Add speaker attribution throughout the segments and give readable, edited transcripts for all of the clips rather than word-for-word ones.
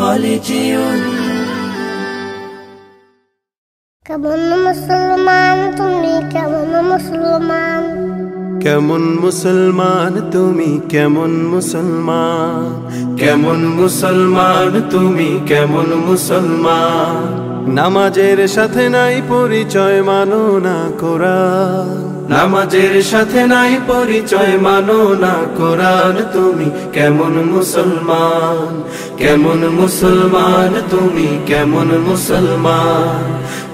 Speaker 1: خالدون
Speaker 2: কেমন মুসলমান তুমি কেমন মুসলমান
Speaker 3: কেমন মুসলমান তুমি কেমন মুসলমান কেমন মুসলমান তুমি কেমন মুসলমান নামাজের সাথে নাই পরিচয় মানো না কোরআন নামাজের সাথে নাই পরিচয় মানো না কোরআন তুমি কেমন মুসলমান কেমন মুসলমান তুমি কেমন মুসলমান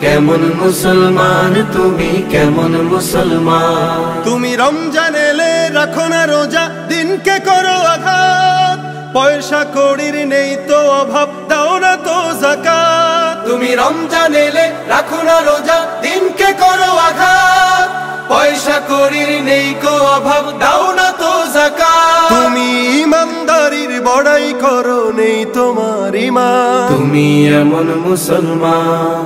Speaker 3: কেমন মুসলমান তুমি কেমন মুসলমান তুমি রমজান এলে রাখো না রোজা দিনকে করো আঘাত পয়সা কড়ির নেই তো অভাব দাও না তো যাকাত তুমি রমজান এলে রাখো না রোজা দিনকে করো আঘাত পয়সা কড়ির নেই কো অভাব দাও না তো যাকাত তুমি ইমানদারির বড়াই করো নেই তোমার ঈমান তুমি এমন মুসলমান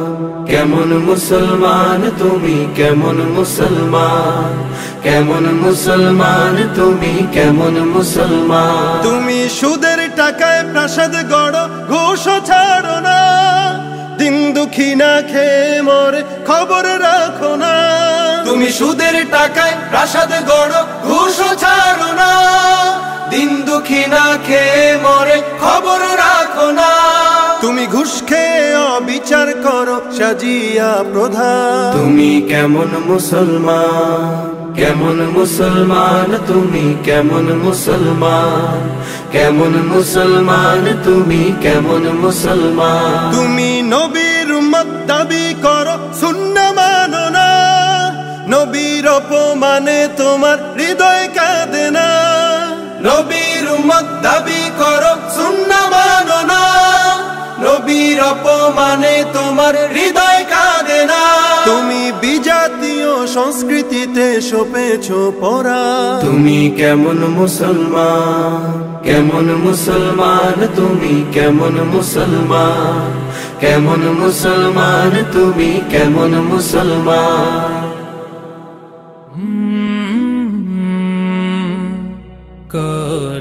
Speaker 3: কেমন মুসলমান তুমি কেমন মুসলমান কেমন মুসলমান তুমি কেমন মুসলমান তুমি সুদের টাকায় প্রাসাদ গড়ো ঘুষ ছাড়ো না দিন দুঃখী না খেয়ে মরে খবর রাখো না তুমি সুদের টাকায় প্রাসাদ গড়ো ঘুষ ছাড়ো না দিন দুঃখী না খেয়ে মরে খবর রাখো না তুমি ঘুষ খেয়ে অবিচার করো সাজিয়া প্রধান তুমি কেমন মুসলমান কেমন মুসলমান তুমি কেমন মুসলমান কেমন মুসলমান তুমি কেমন মুসলমান তুমি নবীর উম্মত দাবি করো সুন্নাহ মানো না নবীর অপমানে তোমার হৃদয় কাঁদে না নবীর উম্মত দাবি করো সুন্নাহ মানো না নবীর অপমানে তোমার হৃদয় কাঁদে না তুমি বিজাতীয় সংস্কৃতিতে সপেছো পড়া তুমি কেমন মুসলমান কেমন মুসলমান তুমি কেমন মুসলমান কেমন মুসলমান তুমি কেমন মুসলমান
Speaker 1: কোরআন